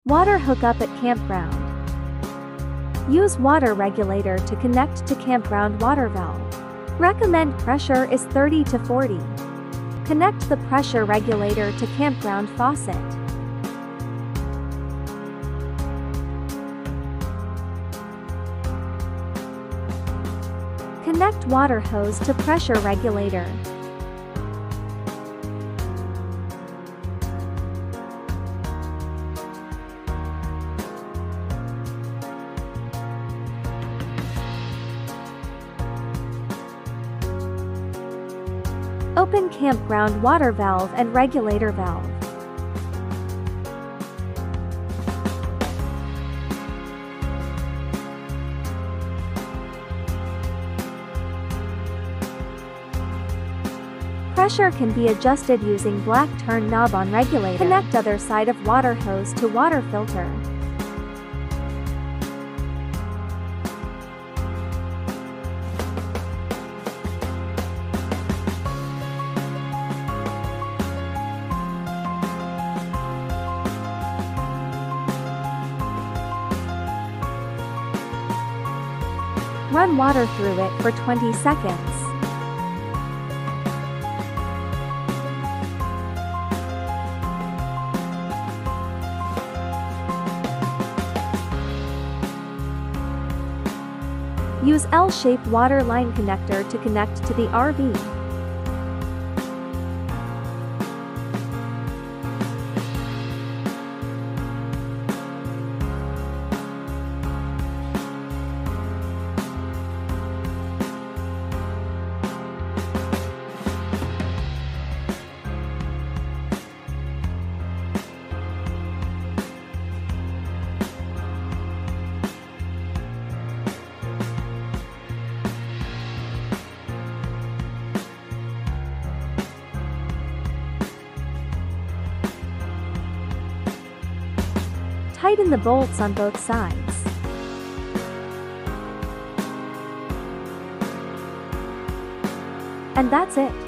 Water hookup at campground. Use water regulator to connect to campground water valve. Recommend pressure is 30 to 40. Connect the pressure regulator to campground faucet. Connect water hose to pressure regulator. Open campground water valve and regulator valve. Pressure can be adjusted using black turn knob on regulator. Connect other side of water hose to water filter. Run water through it for 20 seconds. Use L-shaped water line connector to connect to the RV. Tighten the bolts on both sides. And that's it.